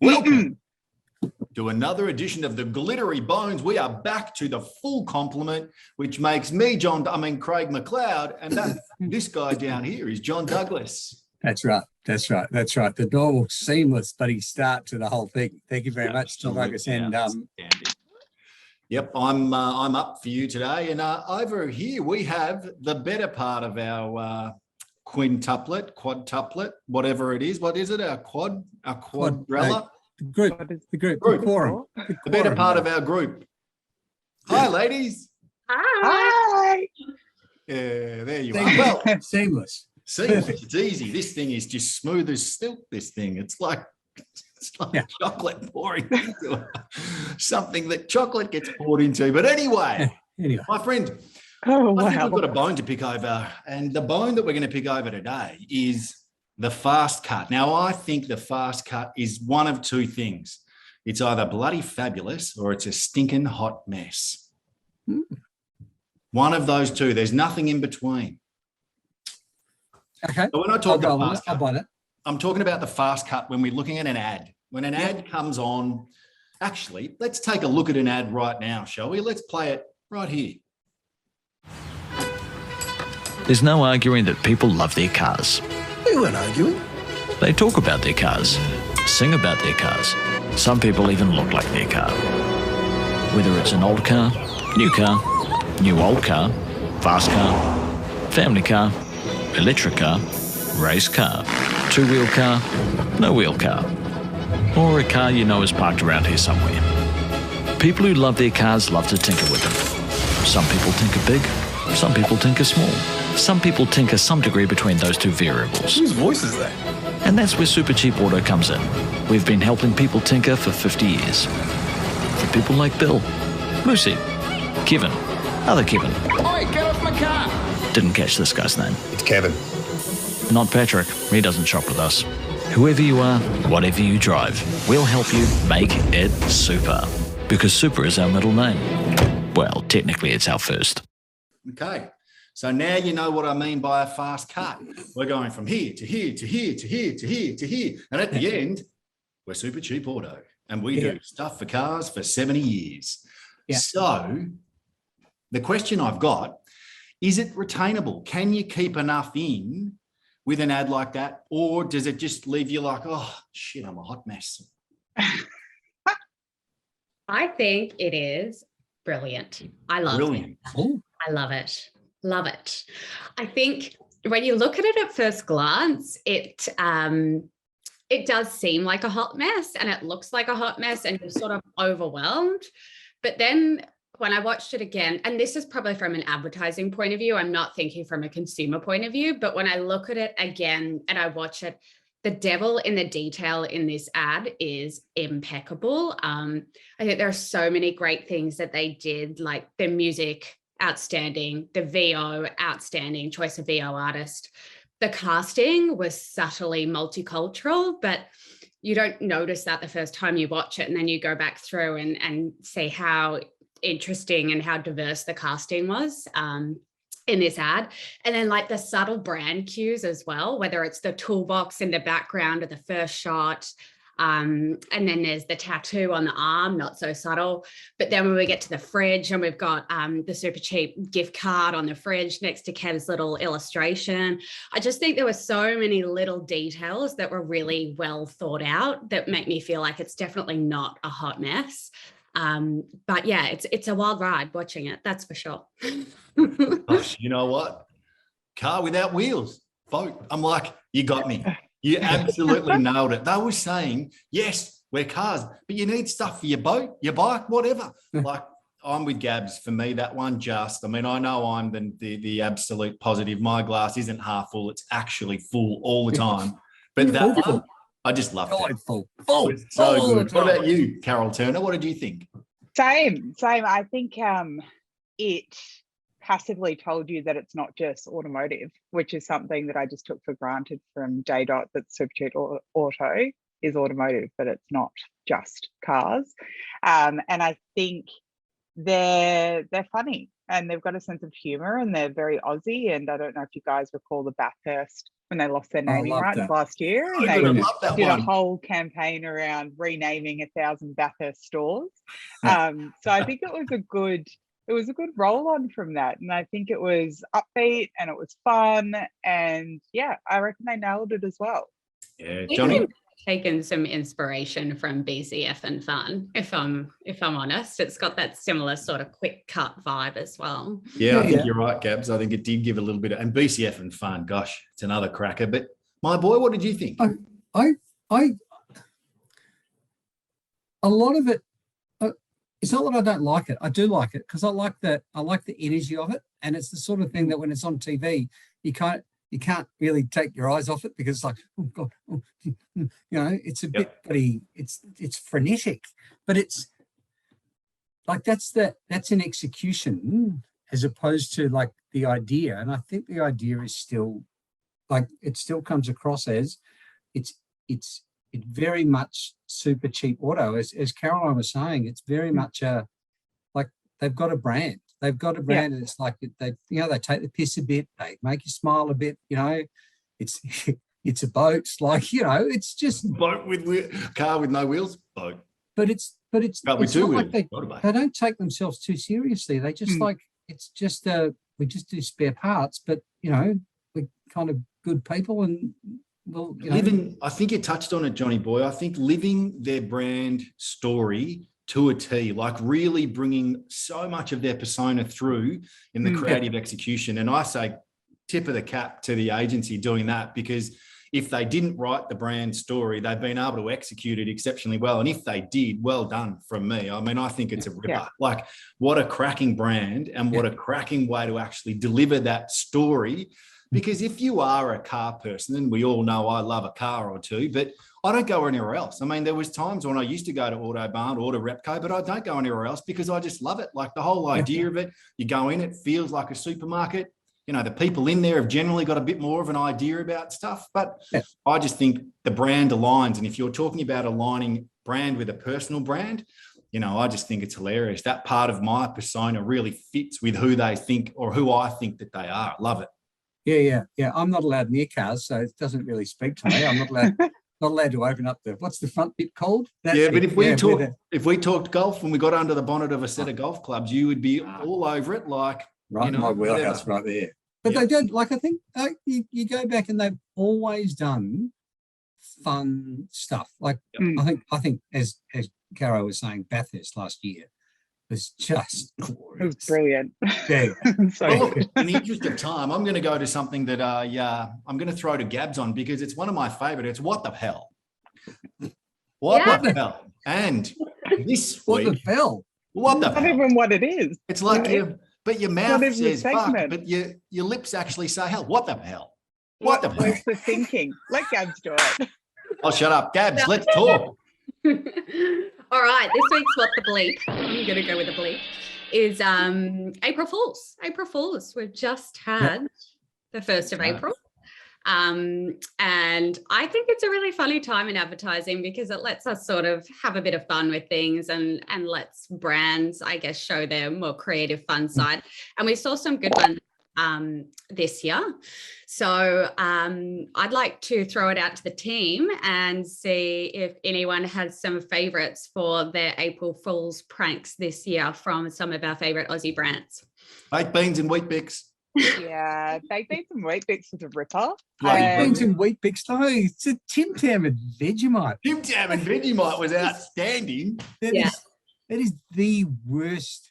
Welcome to another edition of the Glittery Bones. We are back to the full complement, which makes me Craig McLeod, and this guy down here is John Douglas. That's right. The normal, seamless, buddy start to the whole thing. Thank you very much, John Douglas. And yep, I'm up for you today, and over here we have the better part of our quadtuplet, whatever it is. What is it? Our quadrella. The group, quorum. The better part of our group. Hi, ladies. Hi. Yeah, there you are. Well, seamless. It's easy. This thing is just smooth as silk. This thing, it's like chocolate pouring into something that chocolate gets poured into. But anyway, my friend, I think we've got a bone to pick over, and the bone that we're going to pick over today is the fast cut. Now, I think the fast cut is one of two things. It's either bloody fabulous or it's a stinking hot mess. One of those two. There's nothing in between. Okay. So when I talk about fast cut, I'll buy that. I'm talking about the fast cut when we're looking at an ad. When an ad comes on, actually, let's take a look at an ad right now, shall we? Let's play it right here. There's no arguing that people love their cars. We weren't arguing. They talk about their cars, sing about their cars. Some people even look like their car. Whether it's an old car, new old car, fast car, family car, electric car, race car, two-wheel car, no-wheel car, or a car you know is parked around here somewhere. People who love their cars love to tinker with them. Some people tinker big, some people tinker small. Some people tinker some degree between those two variables. Whose voice is that? And that's where Super Cheap Auto comes in. We've been helping people tinker for 50 years. For people like Bill, Lucy, Kevin, other Kevin. Oi, get off my car! Didn't catch this guy's name. It's Kevin. Not Patrick. He doesn't shop with us. Whoever you are, whatever you drive, we'll help you make it super. Because super is our middle name. Well, technically it's our first. Okay. So now you know what I mean by a fast cut. We're going from here to here to here to here to here to here. And at the end, we're Super Cheap Auto. And we do stuff for cars for 70 years. Yeah. So the question I've got, is it retainable? Can you keep enough in with an ad like that? Or does it just leave you like, oh, shit, I'm a hot mess? I think it is brilliant. I love it. I love it. Love it. I think when you look at it at first glance, it does seem like a hot mess and it looks like a hot mess and you're sort of overwhelmed. But then when I watched it again, and this is probably from an advertising point of view, I'm not thinking from a consumer point of view, but when I look at it again and I watch it, the devil in the detail in this ad is impeccable. I think there are so many great things that they did, like the music, outstanding, the VO, outstanding, choice of VO artist. The casting was subtly multicultural, but you don't notice that the first time you watch it, and then you go back through and see how interesting and how diverse the casting was in this ad. And then like the subtle brand cues as well, whether it's the toolbox in the background or the first shot, and then there's the tattoo on the arm, not so subtle. But then when we get to the fridge and we've got the Super Cheap gift card on the fridge next to Kev's little illustration, I just think there were so many little details that were really well thought out that make me feel like it's definitely not a hot mess. But yeah, it's a wild ride watching it, that's for sure. Gosh, you know what? Car without wheels. Vote. I'm like, you got me. You absolutely nailed it. They were saying, yes, we're cars, but you need stuff for your boat, your bike, whatever. Like, I'm with Gabs. For me, that one I know I'm the absolute positive. My glass isn't half full. It's actually full all the time. But that one, I just loved it. Full. So good. What about you, Carol Turner? What did you think? Same. I think it passively told you that it's not just automotive, which is something that I just took for granted from day dot, that Super Cheap Auto is automotive, but it's not just cars. And I think they're funny. and they've got a sense of humor, and they're very Aussie. And I don't know if you guys recall the Bathurst when they lost their naming love rights that. last year, and I they love that did a one. whole campaign around renaming 1,000 Bathurst stores. Yeah. So I think it was a good roll on from that, and I think it was upbeat and it was fun, and yeah, I reckon they nailed it as well. Yeah, Johnny. Taken some inspiration from BCF and Fun, if I'm honest. It's got that similar sort of quick cut vibe as well. Yeah, I think you're right, Gabs. I think it did give a little bit of, and BCF and Fun, gosh, it's another cracker. But my boy, what did you think? I a lot of it, it's not that I don't like it. I do like it because I like the energy of it, and it's the sort of thing that when it's on TV, you can't really take your eyes off it because it's like, oh God, it's a bit, it's frenetic, but it's like that's an execution as opposed to like the idea. And I think the idea is still like, it still comes across as it's very much super cheap auto. As Caroline was saying, it's very much like they've got a brand. They've got a brand, and it's like they take the piss a bit, they make you smile a bit. It's a boat, like it's just Boat car with no wheels, boat. But it's Car with two not like wheels. they don't take themselves too seriously. They just like it's just we just do spare parts, but we're kind of good people, and well, living. I think you touched on it, Johnny boy. I think living their brand story to a T, like really bringing so much of their persona through in the creative execution. And I say tip of the cap to the agency doing that, because if they didn't write the brand story, they've been able to execute it exceptionally well. And if they did, well done from me. I mean, I think it's a ripper. Yeah. Like, what a cracking brand, and what a cracking way to actually deliver that story. Because if you are a car person, and we all know I love a car or two, but I don't go anywhere else. I mean, there was times when I used to go to Autobarn, Auto Repco, but I don't go anywhere else because I just love it. Like the whole idea of it, you go in, it feels like a supermarket. The people in there have generally got a bit more of an idea about stuff, but I just think the brand aligns. And if you're talking about aligning brand with a personal brand, I just think it's hilarious. That part of my persona really fits with who they think, or who I think that they are. Love it. Yeah. I'm not allowed near cars, so it doesn't really speak to me. I'm not allowed to open up what's the front bit called? But if we talked golf and we got under the bonnet of a set of golf clubs, you would be all over it, like right in my wheelhouse right there. But they don't, like, I think you go back and they've always done fun stuff. Like I think as Caro was saying, Bathurst last year was just glorious. It was brilliant. Yeah. Well, look, in the interest of time, I'm going to go to something that I'm going to throw to Gabs on, because it's one of my favorite. It's what the hell. What the hell? And this what week, the hell? What the Not hell? even what it is. It's like your mouth even says the fuck, segment. but your lips actually say hell. What the hell? What the hell? Where's the thinking? Let Gabs do it. Oh, shut up. Gabs, let's talk. All right, this week's What the Bleep, I'm going to go with a bleep, is April Fools. April Fools. We've just had the 1st of April. And I think it's a really funny time in advertising, because it lets us sort of have a bit of fun with things, and lets brands, I guess, show their more creative, fun side. And we saw some good ones this year. So I'd like to throw it out to the team and see if anyone has some favorites for their April Fool's pranks this year from some of our favorite Aussie brands. Baked beans and wheat bix. Yeah, baked beans and wheat bix was a ripper. Beans and wheat bix. No, it's a Tim Tam and Vegemite. Tim Tam and Vegemite was outstanding. That is the worst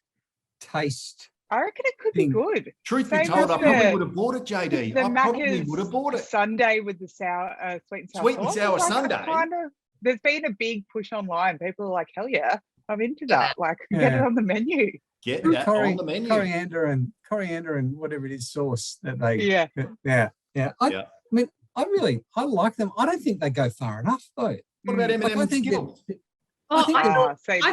taste. I reckon it could be good. Truth be Same told, I as probably the- would have bought it, JD. The I probably Macca's would have bought it. Sunday with the sour, sweet and sour Sweet and sauce. sour Like, sundae? there's been a big push online. People are like, hell yeah, I'm into Yeah. that. Like, get it Yeah. on the menu. Get that on the menu. Coriander and whatever it is sauce that they. Yeah. Yeah. I mean, I like them. I don't think they go far enough though. What about M&M Like, I and think Skittles? Oh, think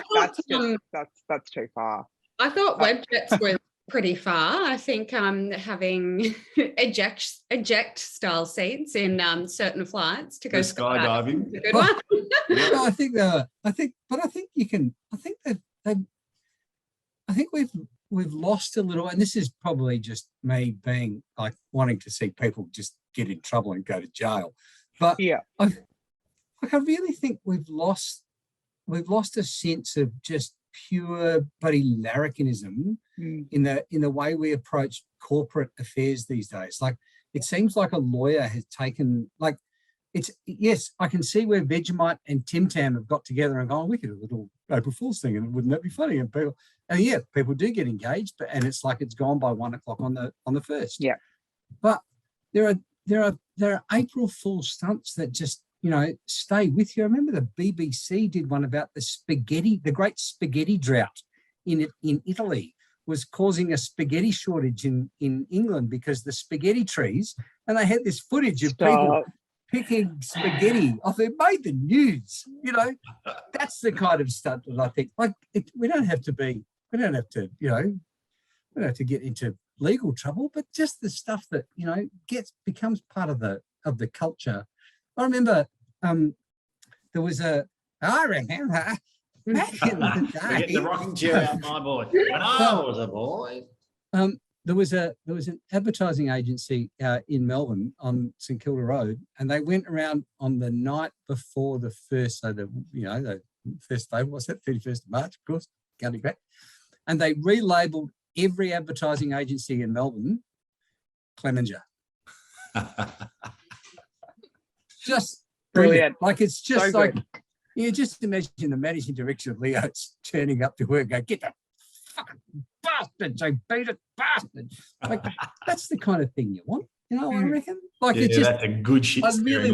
That's too far. I thought WebJets were pretty far. I think having eject style seats in certain flights to go The skydiving. is a good one. No, I think you can. I think we've we've lost a little, and this is probably just me being like wanting to see people just get in trouble and go to jail. But Yeah. I really think we've lost a sense of just pure bloody larrikinism in the way we approach corporate affairs these days. Like, it seems like a lawyer has taken, like, yes, I can see where Vegemite and Tim Tam have got together and gone, we could do a little April Fool's thing, and wouldn't that be funny? And people do get engaged, and it's like it's gone by 1 o'clock on the first. Yeah. But there are April Fool's stunts that just, stay with you. I remember the BBC did one about the great spaghetti drought in Italy was causing a spaghetti shortage in England because the spaghetti trees, and they had this footage of people picking spaghetti off. It made the news. That's the kind of stuff that I think, like, we don't have to get into legal trouble, but just the stuff that becomes part of the culture. I remember there was I remember back in the day. Get the rocking chair out, my boy. When I was a boy. There was an advertising agency in Melbourne on St Kilda Road, and they went around on the night before the first, so the first day, what's that, 31st of March, of course, County Great, and they relabeled every advertising agency in Melbourne Clemenger. Just brilliant. Like, it's just so like, just imagine the managing director of Leo's turning up to work and go, get the fucking bastards, I beat it, bastard. Like, that's the kind of thing you want, I reckon. Like, it's just, that's a good shit. I really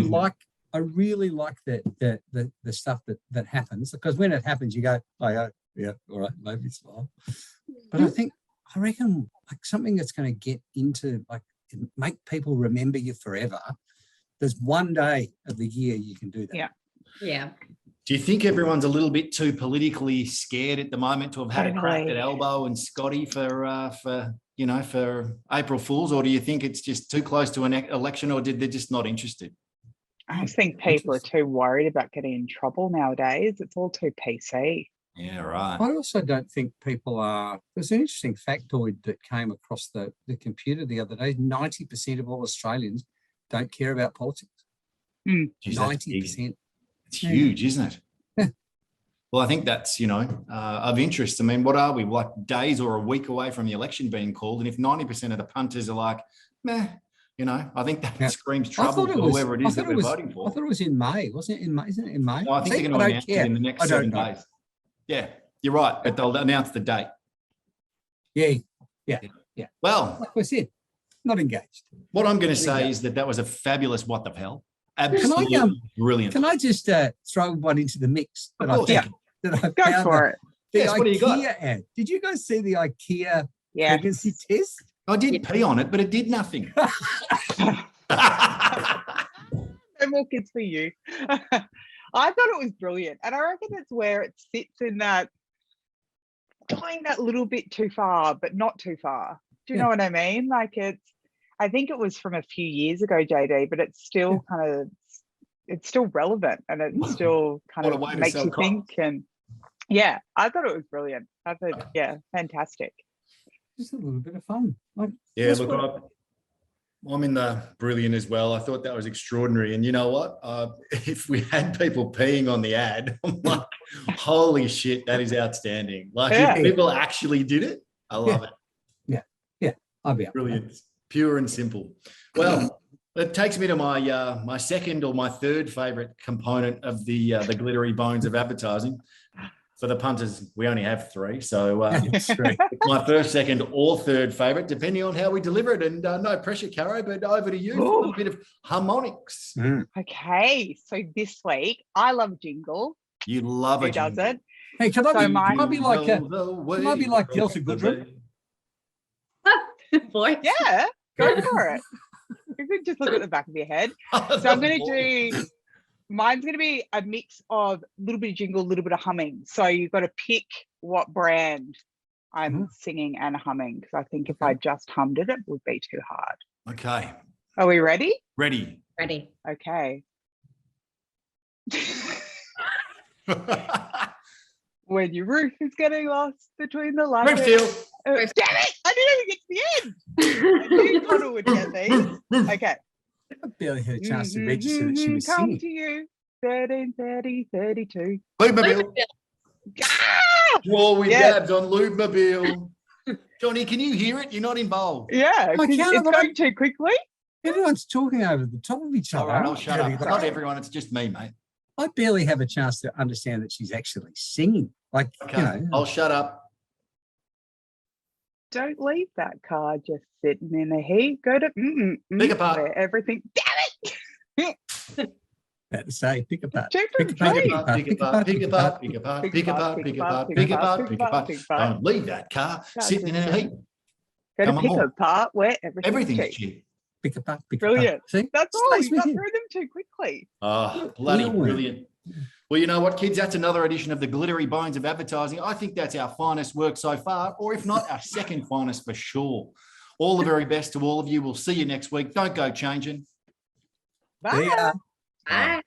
like the stuff that happens, because when it happens, you go, oh yeah, all right, maybe smile. But I reckon like something that's going to get into, like, make people remember you forever. There's one day of the year you can do that. Yeah. Yeah. Do you think everyone's a little bit too politically scared at the moment to have had a crack at Elbow and Scotty for April Fools, or do you think it's just too close to an election, or they're just not interested? I think people are too worried about getting in trouble nowadays. It's all too PC. Yeah, right. I also don't think people are. There's an interesting factoid that came across the computer the other day. 90% of all Australians don't care about politics. 90%. It's huge, isn't it? Yeah. Well, I think that's, of interest. I mean, what are we, like days or a week away from the election being called? And if 90% of the punters are like, meh, I think that screams trouble for whoever it is that we're voting for. I thought it was in May. Wasn't it in May? Isn't it in May? No, I think they're going to announce it in the next 7 days. Yeah, you're right. But they'll announce the date. Yeah. Well, like I said, not engaged. What I'm going to say is that was a fabulous what the hell. Absolutely brilliant. Can I just throw one into the mix? Go for it. The IKEA ad. Did you guys see the IKEA pregnancy test? I did pee on it, but it did nothing. No more kids for you. I thought it was brilliant. And I reckon it's where it sits in that, going that little bit too far, but not too far. Do you know what I mean? Like, I think it was from a few years ago, JD, but it's still it's still relevant, and it's still kind of makes you think. And I thought it was brilliant. I thought, fantastic. Just a little bit of fun. Like, I'm in the brilliant as well. I thought that was extraordinary. And you know what? If we had people peeing on the ad, I'm like, holy shit, that is outstanding. Like, if people actually did it, I love it. Yeah, I'll be up. Brilliant. Pure and simple. Well, it takes me to my my second or my third favorite component of the glittery bones of advertising. For the punters, we only have 3. So it's my first, second, or third favorite, depending on how we deliver it. And no pressure, Caro, but over to you for a little bit of harmonics. Okay, so this week, I love jingle. You love it. Who doesn't? Hey, can I be like Delta Goodrum? Voice. Yeah, go for it. You can just look at the back of your head. So I'm going to do, mine's going to be a mix of a little bit of jingle, a little bit of humming. So you've got to pick what brand I'm singing and humming, because I think if I just hummed it, it would be too hard. Okay. Are we ready? Ready. Okay. When your roof is getting lost between the lights. Damn it! I didn't even get to the end. I knew Connor would get these. Okay. I barely had a chance to register that she was Come singing. to you, 13:30, 32. Lubemobile. Ah! Draw with Yeah. Gabs on Lubemobile. Johnny, can you hear it? You're not involved. Yeah, I 'cause can't, it's but going too quickly. Everyone's talking over the top of each All other. right, I'm I'll not shut really up. It's got- not everyone. It's just me, mate. I barely have a chance to understand that she's actually singing. Like, Okay, I'll shut up. Don't leave that car just sitting in a heap. Go to Pick apart. where everything. Damn it! about to say, pick apart. Check Pick and apart, treat. Pick apart, pick apart, pick apart, pick apart, pick apart, pick apart, pick apart, pick apart. Don't leave that car sitting in a heap. Go to Come on pick board. apart where everything's Everything's cheap. cheap. Pick apart, pick Brilliant. apart. See? That's all. Stays You with got you. through them too quickly. Oh, bloody Real win. brilliant. Well, you know what, kids? That's another edition of the Glittery Bones of Advertising. I think that's our finest work so far, or if not, our second finest for sure. All the very best to all of you. We'll see you next week. Don't go changing. Bye. Yeah. Bye.